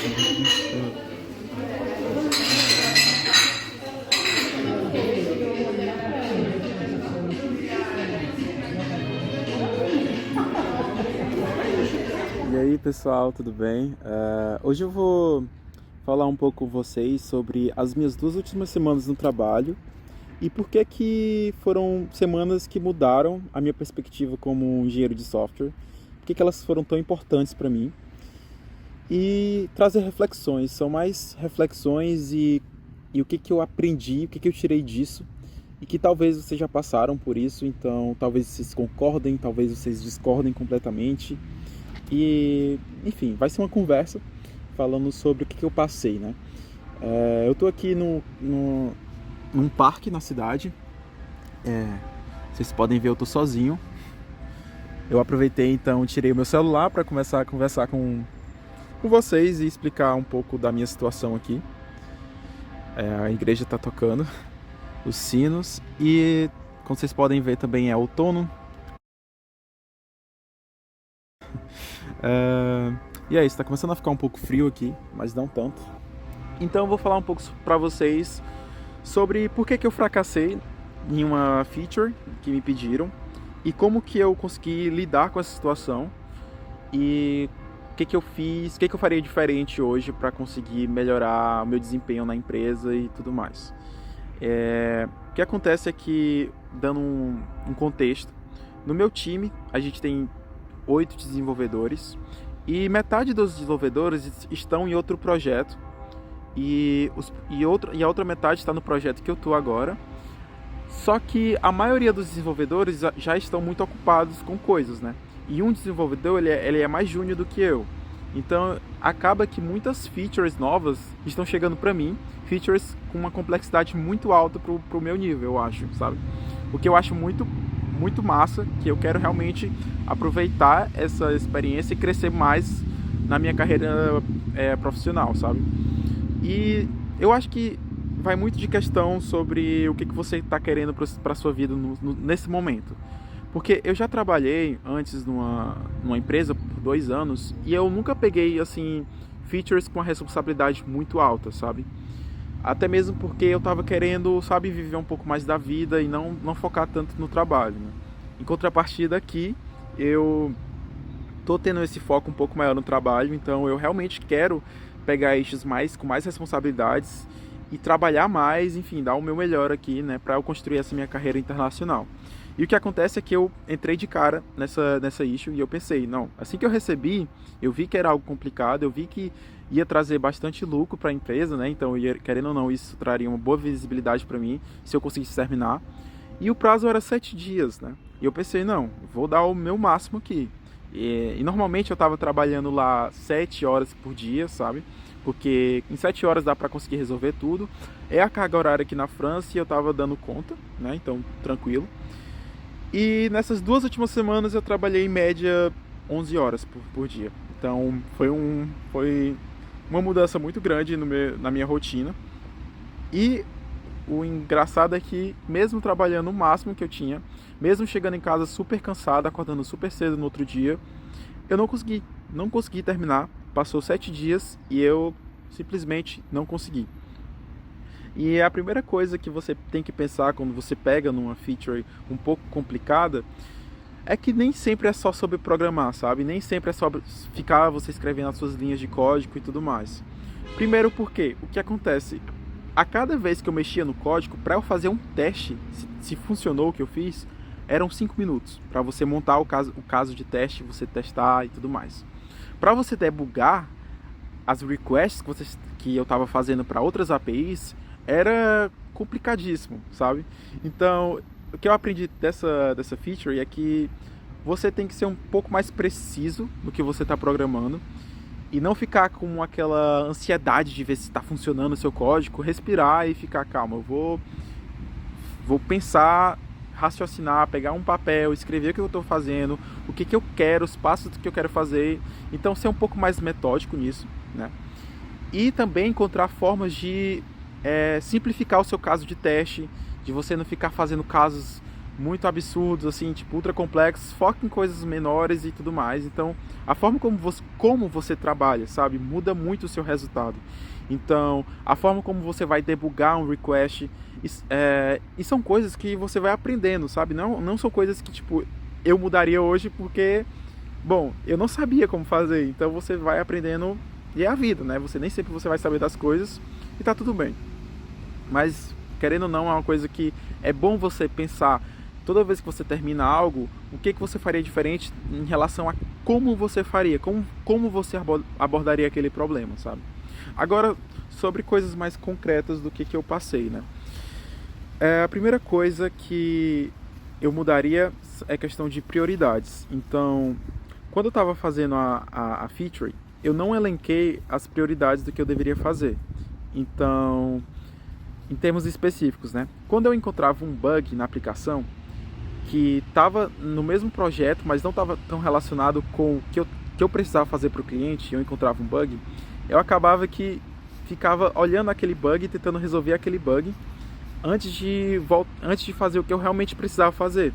E aí pessoal, tudo bem? Hoje eu vou falar um pouco com vocês sobre as minhas 2 últimas semanas no trabalho e por que que foram semanas que mudaram a minha perspectiva como um engenheiro de software, por que que elas foram tão importantes para mim e trazer reflexões, são mais reflexões e o que que eu aprendi, o que que eu tirei disso e que talvez vocês já passaram por isso, então talvez vocês concordem, talvez vocês discordem completamente. E, enfim, vai ser uma conversa falando sobre o que eu passei, né? Eu tô aqui num parque na cidade. Vocês podem ver, eu tô sozinho. Eu aproveitei, então, tirei o meu celular para começar a conversar com vocês e explicar um pouco da minha situação aqui. A igreja tá tocando os sinos e, como vocês podem ver, também é outono. E é isso, tá começando a ficar um pouco frio aqui, mas não tanto. Então eu vou falar um pouco pra vocês sobre por que eu fracassei em uma feature que me pediram e como que eu consegui lidar com essa situação e o que eu fiz, o que eu faria diferente hoje para conseguir melhorar o meu desempenho na empresa e tudo mais. O que acontece é que, dando um contexto, no meu time a gente tem 8 desenvolvedores e metade dos desenvolvedores estão em outro projeto e a outra metade está no projeto que eu estou agora. Só que a maioria dos desenvolvedores já estão muito ocupados com coisas, né? E um desenvolvedor ele é mais júnior do que eu. Então acaba que muitas features novas estão chegando para mim, features com uma complexidade muito alta pro meu nível, eu acho, sabe? O que eu acho muito massa, que eu quero realmente aproveitar essa experiência e crescer mais na minha carreira profissional, sabe? E eu acho que vai muito de questão sobre o que você está querendo para sua vida nesse momento. Porque eu já trabalhei antes numa empresa por 2 anos e eu nunca peguei, assim, features com uma responsabilidade muito alta, sabe? Até mesmo porque eu estava querendo, sabe, viver um pouco mais da vida e não focar tanto no trabalho, né? Em contrapartida aqui, eu tô tendo esse foco um pouco maior no trabalho, então eu realmente quero pegar eixos com mais responsabilidades e trabalhar mais, enfim, dar o meu melhor aqui, né, para eu construir essa minha carreira internacional. E o que acontece é que eu entrei de cara nessa issue e eu pensei, não, assim que eu recebi, eu vi que era algo complicado, eu vi que ia trazer bastante lucro para a empresa, né? Então, querendo ou não, isso traria uma boa visibilidade para mim se eu conseguisse terminar. E o prazo era 7 dias, né? E eu pensei, não, vou dar o meu máximo aqui. E normalmente eu estava trabalhando lá 7 horas por dia, sabe? Porque em 7 horas dá para conseguir resolver tudo. É a carga horária aqui na França e eu estava dando conta, né? Então, tranquilo. E nessas 2 últimas semanas eu trabalhei em média 11 horas por dia. Então foi uma mudança muito grande na minha rotina. E o engraçado é que, mesmo trabalhando o máximo que eu tinha, mesmo chegando em casa super cansado, acordando super cedo no outro dia, eu não consegui terminar. Passou 7 dias e eu simplesmente não consegui. E a primeira coisa que você tem que pensar quando você pega numa feature um pouco complicada é que nem sempre é só sobre programar, sabe? Nem sempre é só ficar você escrevendo as suas linhas de código e tudo mais. Primeiro porque, o que acontece? A cada vez que eu mexia no código, para eu fazer um teste, se funcionou o que eu fiz, eram 5 minutos. Para você montar o caso de teste, você testar e tudo mais. Para você debugar as requests que eu estava fazendo para outras APIs, era complicadíssimo, sabe? Então, o que eu aprendi dessa feature é que você tem que ser um pouco mais preciso no que você está programando e não ficar com aquela ansiedade de ver se está funcionando o seu código, respirar e ficar calmo. Eu vou pensar, raciocinar, pegar um papel, escrever o que eu estou fazendo, o que eu quero, os passos que eu quero fazer. Então, ser um pouco mais metódico nisso, né? E também encontrar formas de simplificar o seu caso de teste, de você não ficar fazendo casos muito absurdos, assim, tipo, ultra complexos, foca em coisas menores e tudo mais. Então, a forma como você trabalha, sabe, muda muito o seu resultado. Então, a forma como você vai debugar um request, e são coisas que você vai aprendendo, sabe? Não são coisas que, tipo, eu mudaria hoje porque, bom, eu não sabia como fazer. Então, você vai aprendendo e é a vida, né? Você nem sempre você vai saber das coisas e tá tudo bem. Mas, querendo ou não, é uma coisa que é bom você pensar toda vez que você termina algo, o que você faria diferente em relação a como você faria, como você abordaria aquele problema, sabe? Agora, sobre coisas mais concretas do que eu passei, né? A primeira coisa que eu mudaria é questão de prioridades. Então, quando eu estava fazendo a feature, eu não elenquei as prioridades do que eu deveria fazer. Então, em termos específicos, né? Quando eu encontrava um bug na aplicação que estava no mesmo projeto, mas não estava tão relacionado com o que eu precisava fazer para o cliente, eu encontrava um bug, eu acabava que ficava olhando aquele bug e tentando resolver aquele bug antes de fazer o que eu realmente precisava fazer.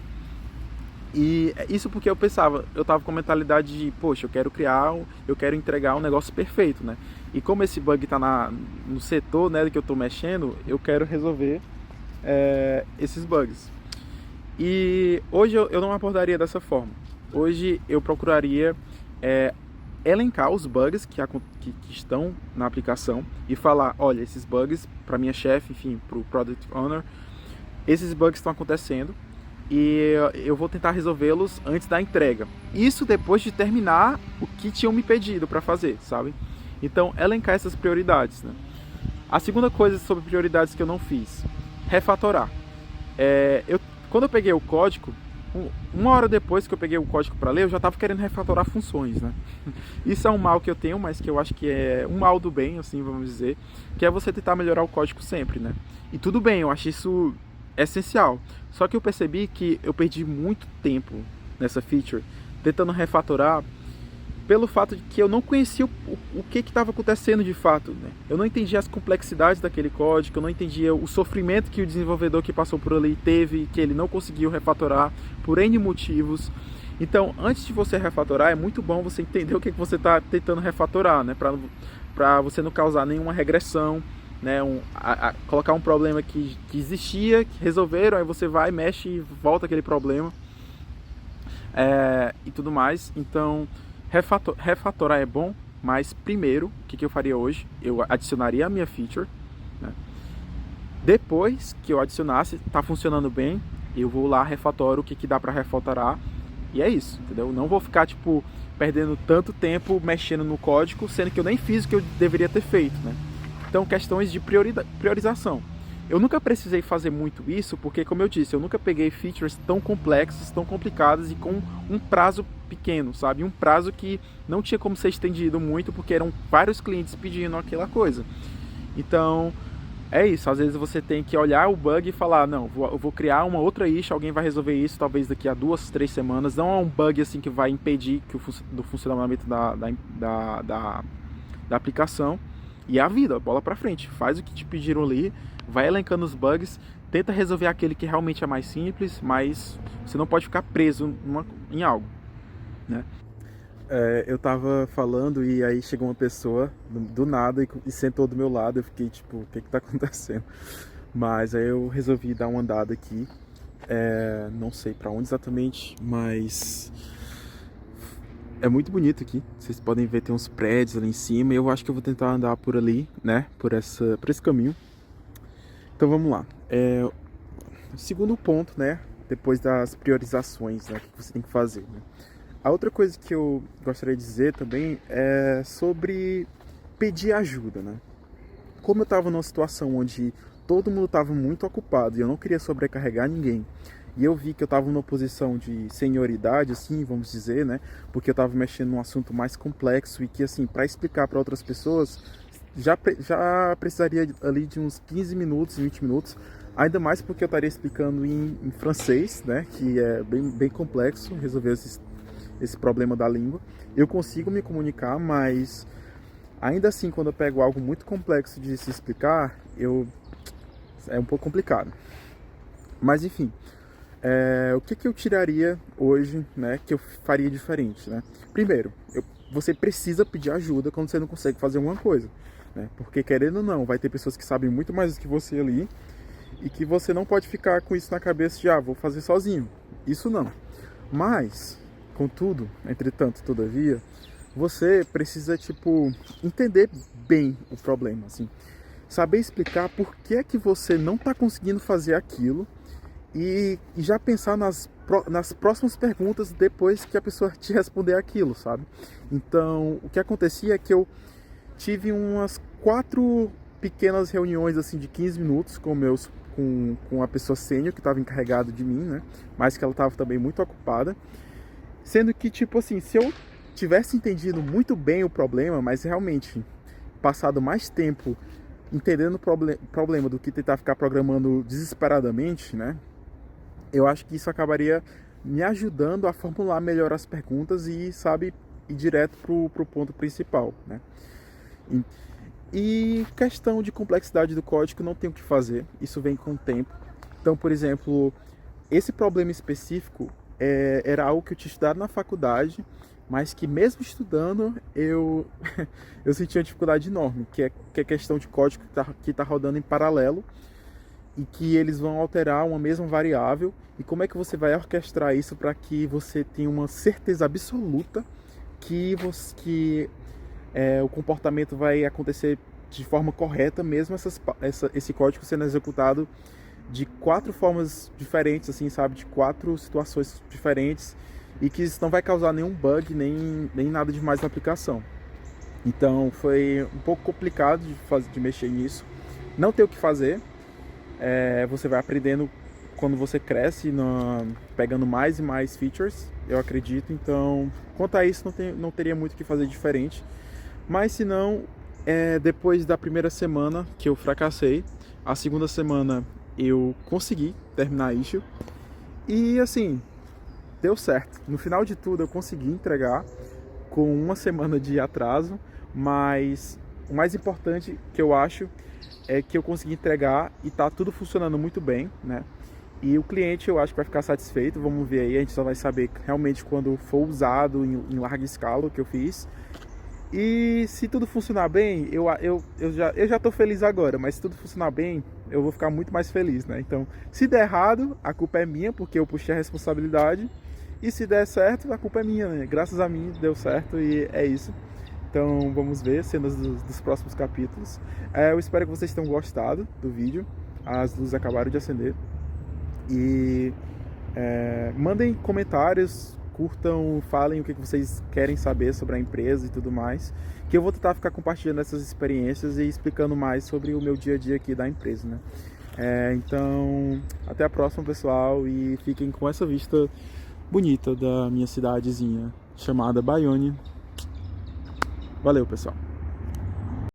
E isso porque eu estava com a mentalidade de, poxa, eu quero entregar um negócio perfeito, né? E como esse bug está no setor, né, que eu estou mexendo, eu quero resolver esses bugs. E hoje eu não abordaria dessa forma. Hoje eu procuraria elencar os bugs que estão na aplicação e falar, olha, esses bugs, para minha chefe, enfim, para o Product Owner, esses bugs estão acontecendo e eu vou tentar resolvê-los antes da entrega. Isso depois de terminar o que tinham me pedido para fazer, sabe? Então, elencar essas prioridades, né? A segunda coisa sobre prioridades que eu não fiz, refatorar. Quando eu peguei o código, uma hora depois que eu peguei o código para ler, eu já estava querendo refatorar funções, né? Isso é um mal que eu tenho, mas que eu acho que é um mal do bem, assim, vamos dizer, que é você tentar melhorar o código sempre, né? E tudo bem, eu acho isso essencial. Só que eu percebi que eu perdi muito tempo nessa feature tentando refatorar pelo fato de que eu não conhecia o que estava acontecendo de fato, né? Eu não entendia as complexidades daquele código, eu não entendia o sofrimento que o desenvolvedor que passou por ali teve, que ele não conseguiu refatorar por N motivos. Então, antes de você refatorar, é muito bom você entender o que você está tentando refatorar, né? Para você não causar nenhuma regressão, né? Colocar um problema que existia, que resolveram, aí você vai, mexe e volta aquele problema e tudo mais. Então, refatorar é bom, mas primeiro, o que eu faria hoje? Eu adicionaria a minha feature, né? Depois que eu adicionasse, está funcionando bem, eu vou lá, refatoro o que dá para refatorar, e é isso, entendeu? Não vou ficar, tipo, perdendo tanto tempo mexendo no código, sendo que eu nem fiz o que eu deveria ter feito, né? Então, questões de priorização. Eu nunca precisei fazer muito isso, porque, como eu disse, eu nunca peguei features tão complexas, tão complicadas e com um prazo pequeno, sabe? Um prazo que não tinha como ser estendido muito, porque eram vários clientes pedindo aquela coisa. Então, é isso. Às vezes você tem que olhar o bug e falar, não, eu vou criar uma outra issue, alguém vai resolver isso, talvez daqui a 2, 3 semanas. Não é um bug assim que vai impedir do funcionamento da aplicação. E é a vida, bola pra frente. Faz o que te pediram ali, vai elencando os bugs, tenta resolver aquele que realmente é mais simples, mas você não pode ficar preso em algo, né? Eu tava falando e aí chegou uma pessoa do nada e sentou do meu lado. Eu fiquei tipo, o que tá acontecendo? Mas aí eu resolvi dar uma andada aqui. Não sei pra onde exatamente, mas é muito bonito aqui. Vocês podem ver, tem uns prédios ali em cima. E eu acho que eu vou tentar andar por ali, né? Por esse caminho. Então vamos lá. Segundo ponto, né? Depois das priorizações, né, que você tem que fazer, né? A outra coisa que eu gostaria de dizer também é sobre pedir ajuda, né? Como eu estava numa situação onde todo mundo estava muito ocupado e eu não queria sobrecarregar ninguém, e eu vi que eu estava numa posição de senioridade, assim, vamos dizer, né? Porque eu estava mexendo num assunto mais complexo e que, assim, para explicar para outras pessoas, já precisaria ali de uns 15 minutos, 20 minutos, ainda mais porque eu estaria explicando em francês, né? Que é bem complexo resolver esse problema da língua. Eu consigo me comunicar, mas ainda assim, quando eu pego algo muito complexo de se explicar, é um pouco complicado. Mas enfim, o que eu tiraria hoje, né, que eu faria diferente, né? Primeiro, você precisa pedir ajuda quando você não consegue fazer alguma coisa, né? Porque querendo ou não, vai ter pessoas que sabem muito mais do que você ali e que você não pode ficar com isso na cabeça de, vou fazer sozinho. Isso não. Mas, contudo, entretanto, todavia, você precisa, entender bem o problema, assim. Saber explicar por que é que você não está conseguindo fazer aquilo e já pensar nas próximas perguntas depois que a pessoa te responder aquilo, sabe? Então, o que acontecia é que eu tive umas 4 pequenas reuniões assim de 15 minutos com a pessoa sênior que estava encarregada de mim, né? Mas que ela estava também muito ocupada. Sendo que, se eu tivesse entendido muito bem o problema, mas realmente passado mais tempo entendendo o problema do que tentar ficar programando desesperadamente, né? Eu acho que isso acabaria me ajudando a formular melhor as perguntas e, ir direto pro ponto principal, né? E questão de complexidade do código, não tem o que fazer, isso vem com o tempo. Então, por exemplo, esse problema específico era algo que eu tinha estudado na faculdade, mas que mesmo estudando eu sentia uma dificuldade enorme, que é questão de código que tá rodando em paralelo e que eles vão alterar uma mesma variável, e como é que você vai orquestrar isso para que você tenha uma certeza absoluta que o comportamento vai acontecer de forma correta, mesmo esse código sendo executado de 4 formas diferentes, assim, sabe, de 4 situações diferentes, e que isso não vai causar nenhum bug, nem nada demais na aplicação. Então foi um pouco complicado de mexer nisso. Não tem o que fazer. Você vai aprendendo quando você cresce, pegando mais e mais features, eu acredito. Então, quanto a isso, não teria muito o que fazer diferente. Mas se não, depois da primeira semana que eu fracassei, a segunda semana eu consegui terminar a issue. E assim, deu certo. No final de tudo, eu consegui entregar com 1 semana de atraso, mas o mais importante que eu acho é que eu consegui entregar e tá tudo funcionando muito bem, né? E o cliente, eu acho que vai ficar satisfeito. Vamos ver aí, a gente só vai saber realmente quando for usado em larga escala o que eu fiz. E se tudo funcionar bem, eu já tô feliz agora, mas se tudo funcionar bem, eu vou ficar muito mais feliz, né? Então, se der errado, a culpa é minha, porque eu puxei a responsabilidade. E se der certo, a culpa é minha, né? Graças a mim deu certo e é isso. Então vamos ver cenas dos próximos capítulos. Eu espero que vocês tenham gostado do vídeo. As luzes acabaram de acender. E mandem comentários, curtam, falem o que vocês querem saber sobre a empresa e tudo mais. Que eu vou tentar ficar compartilhando essas experiências e explicando mais sobre o meu dia a dia aqui da empresa, né? Então, até a próxima, pessoal. E fiquem com essa vista bonita da minha cidadezinha chamada Bayonne. Valeu, pessoal.